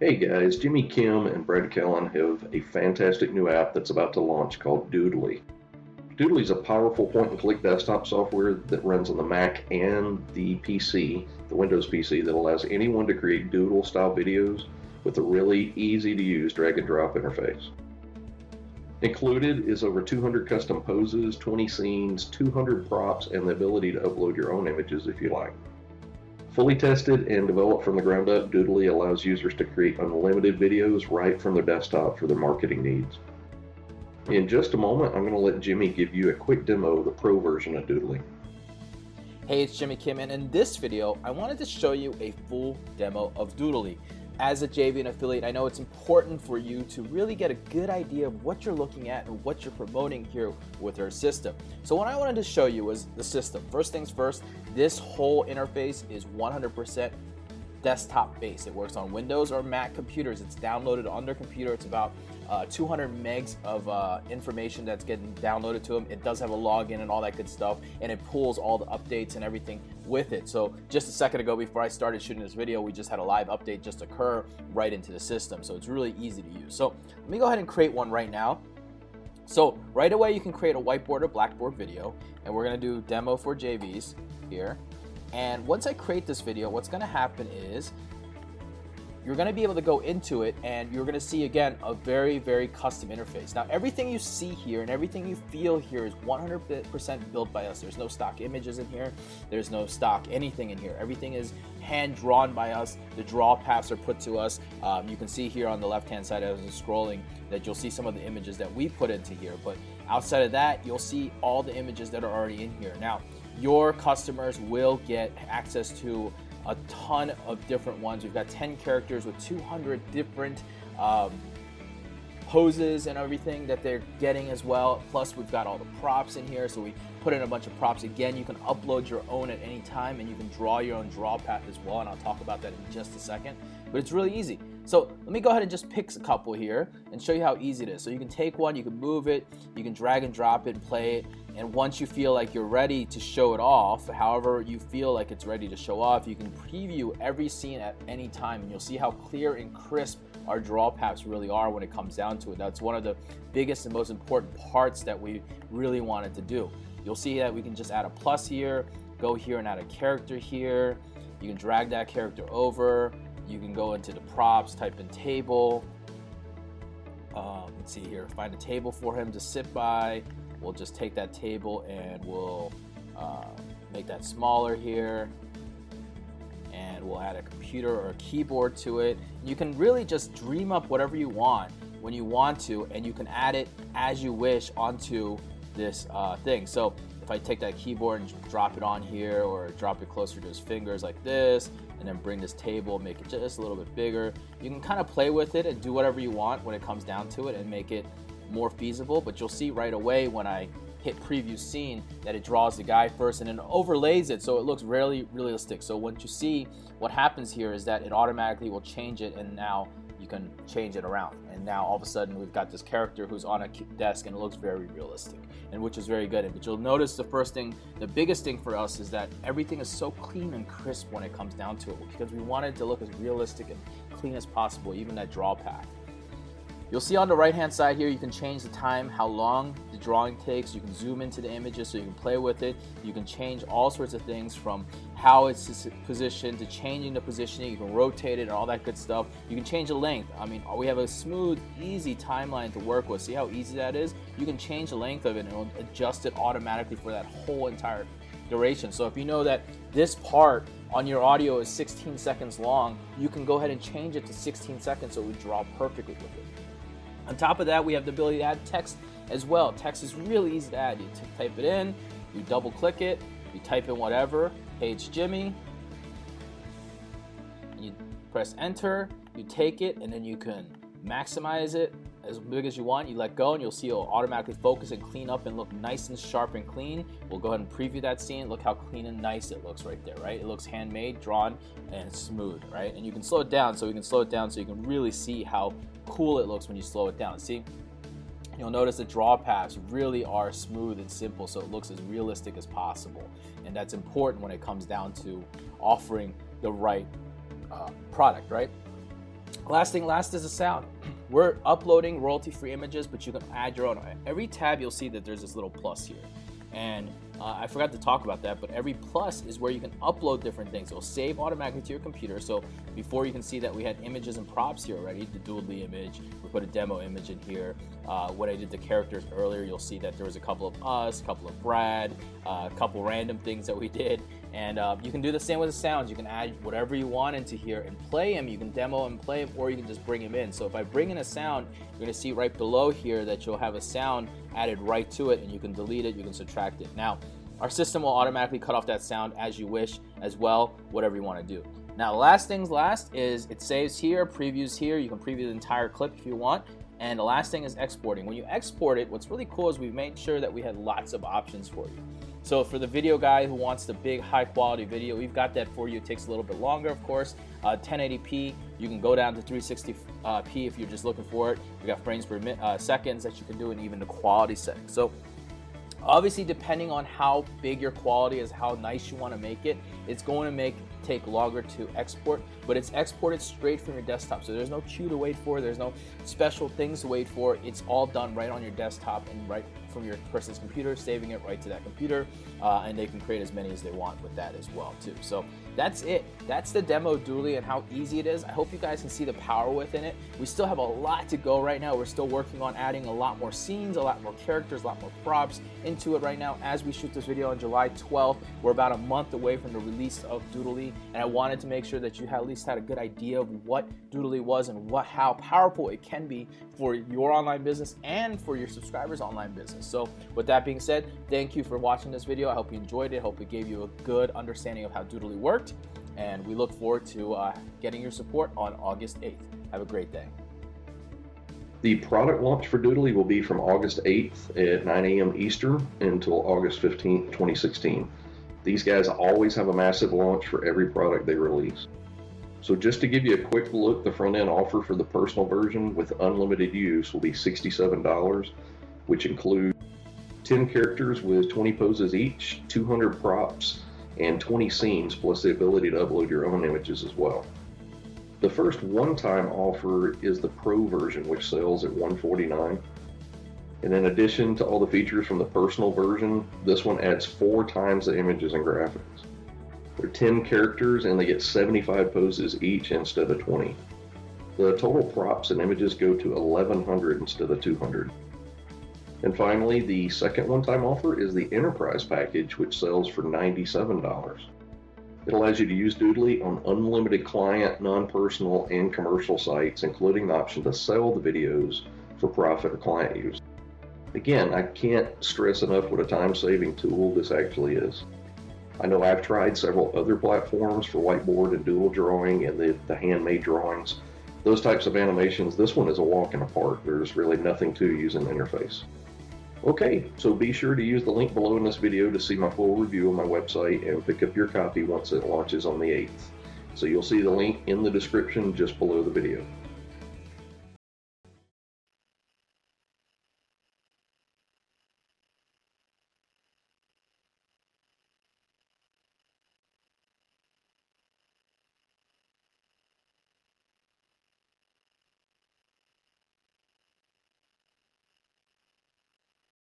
Hey guys, Jimmy Kim and Brad Callen have a fantastic new app that's about to launch called Doodly. Doodly is a powerful point and click desktop software that runs on the Mac and the PC, the Windows PC, that allows anyone to create Doodle style videos with a really easy to use drag and drop interface. Included is over 200 custom poses, 20 scenes, 200 props, and the ability to upload your own images if you like. Fully tested and developed from the ground up, Doodly allows users to create unlimited videos right from their desktop for their marketing needs. In just a moment, I'm going to let Jimmy give you a quick demo of the pro version of Doodly. Hey, it's Jimmy Kim, and in this video, I wanted to show you a full demo of Doodly. As a JV affiliate, I know it's important for you to really get a good idea of what you're looking at and what you're promoting here with our system. So what I wanted to show you is the system. First things first, this whole interface is 100% desktop based. It works on Windows or Mac computers. It's downloaded on their computer. It's about 200 megs of information that's getting downloaded to them. It does have a login and all that good stuff, and it pulls all the updates and everything with it. So just a second ago, before I started shooting this video, we just had a live update just occur right into the system. So it's really easy to use. So let me go ahead and create one right now. So right away, you can create a whiteboard or blackboard video, and we're gonna do demo for JVs here. And once I create this video, what's gonna happen is you're gonna be able to go into it and you're gonna see, again, a very, very custom interface. Now, everything you see here and everything you feel here is 100% built by us. There's no stock images in here. There's no stock anything in here. Everything is hand drawn by us. The draw paths are put to us. You can see here on the left-hand side as I'm scrolling that you'll see some of the images that we put into here. But outside of that, you'll see all the images that are already in here. Now, your customers will get access to a ton of different ones. We've got 10 characters with 200 different poses and everything that they're getting as well. Plus, we've got all the props in here, so we put in a bunch of props. Again, you can upload your own at any time, and you can draw your own draw path as well, and I'll talk about that in just a second. But it's really easy. So let me go ahead and just pick a couple here and show you how easy it is. So you can take one, you can move it, you can drag and drop it and play it. And once you feel like you're ready to show it off, however you feel like it's ready to show off, you can preview every scene at any time, and you'll see how clear and crisp our draw paths really are when it comes down to it. That's one of the biggest and most important parts that we really wanted to do. You'll see that we can just add a plus here, go here and add a character here. You can drag that character over. You can go into the props, type in table. Let's see here, find a table for him to sit by. We'll just take that table and we'll make that smaller here. And we'll add a computer or a keyboard to it. You can really just dream up whatever you want when you want to, and you can add it as you wish onto this thing. So if I take that keyboard and drop it on here, or drop it closer to his fingers like this, and then bring this table, make it just a little bit bigger, you can kind of play with it and do whatever you want when it comes down to it and make it more feasible. But you'll see right away when I hit preview scene that it draws the guy first and then overlays it so it looks really realistic. So once you see, what happens here is that it automatically will change it, and now you can change it around, and now all of a sudden we've got this character who's on a desk and it looks very realistic, and which is very good. But you'll notice the biggest thing for us is that everything is so clean and crisp when it comes down to it, because we want it to look as realistic and clean as possible, even that draw path. You'll see on the right hand side here, you can change the time, how long the drawing takes. You can zoom into the images so you can play with it. You can change all sorts of things, from how it's positioned to changing the positioning. You can rotate it and all that good stuff. You can change the length. I mean, we have a smooth, easy timeline to work with. See how easy that is? You can change the length of it and it'll adjust it automatically for that whole entire duration. So if you know that this part on your audio is 16 seconds long, you can go ahead and change it to 16 seconds so it would draw perfectly with it. On top of that, we have the ability to add text as well. Text is really easy to add. You type it in, you double click it, you type in whatever, hey, it's Jimmy, and you press enter, you take it, and then you can maximize it as big as you want. You let go and you'll see it'll automatically focus and clean up and look nice and sharp and clean. We'll go ahead and preview that scene. Look how clean and nice it looks right there, right? It looks handmade, drawn, and smooth, right? And you can slow it down, so we can slow it down so you can really see how cool it looks when you slow it down. See? You'll notice the draw paths really are smooth and simple, so it looks as realistic as possible. And that's important when it comes down to offering the right product, right? Last is a sound. We're uploading royalty-free images, but you can add your own. Every tab you'll see that there's this little plus here. And I forgot to talk about that, but every plus is where you can upload different things. It'll save automatically to your computer. So before, you can see that we had images and props here already, the Doodly image. We put a demo image in here. When I did the characters earlier, you'll see that there was a couple of us, a couple of Brad, a couple random things that we did. And you can do the same with the sounds. You can add whatever you want into here and play them. You can demo and play them, or you can just bring them in. So if I bring in a sound, you're going to see right below here that you'll have a sound added right to it, and you can delete it, you can subtract it. Now, our system will automatically cut off that sound as you wish as well, whatever you want to do. Now, last things last is it saves here, previews here. You can preview the entire clip if you want. And the last thing is exporting. When you export it, what's really cool is we've made sure that we had lots of options for you. So for the video guy who wants the big high quality video, we've got that for you. It takes a little bit longer, of course. 1080p, you can go down to 360p if you're just looking for it. We got frames per seconds that you can do, and even the quality settings. So obviously, depending on how big your quality is, how nice you want to make it, it's going to take longer to export, but it's exported straight from your desktop. So there's no queue to wait for, there's no special things to wait for. It's all done right on your desktop and right from your person's computer, saving it right to that computer, and they can create as many as they want with that as well too. So that's it. That's the demo of Doodly and how easy it is. I hope you guys can see the power within it. We still have a lot to go right now. We're still working on adding a lot more scenes, a lot more characters, a lot more props into it right now as we shoot this video on July 12th. We're about a month away from the release of Doodly, and I wanted to make sure that you at least had a good idea of what Doodly was and how powerful it can be for your online business and for your subscribers' online business. So with that being said, thank you for watching this video. I hope you enjoyed it. I hope it gave you a good understanding of how Doodly worked, and we look forward to getting your support on August 8th. Have a great day. The product launch for Doodly will be from August 8th at 9 a.m. Eastern until August 15th, 2016. These guys always have a massive launch for every product they release. So just to give you a quick look, the front end offer for the personal version with unlimited use will be $67, which includes 10 characters with 20 poses each, 200 props, and 20 scenes, plus the ability to upload your own images as well. The first one-time offer is the Pro version, which sells at $149. And in addition to all the features from the personal version, this one adds 4 times the images and graphics. They're 10 characters and they get 75 poses each instead of 20. The total props and images go to 1,100 instead of 200. And finally, the second one-time offer is the Enterprise package, which sells for $97. It allows you to use Doodly on unlimited client, non-personal, and commercial sites, including the option to sell the videos for profit or client use. Again, I can't stress enough what a time-saving tool this actually is. I know I've tried several other platforms for whiteboard and doodle drawing and the handmade drawings. Those types of animations, this one is a walk in the park. There's really nothing to use in the interface. Okay, so be sure to use the link below in this video to see my full review on my website and pick up your copy once it launches on the 8th. So you'll see the link in the description just below the video.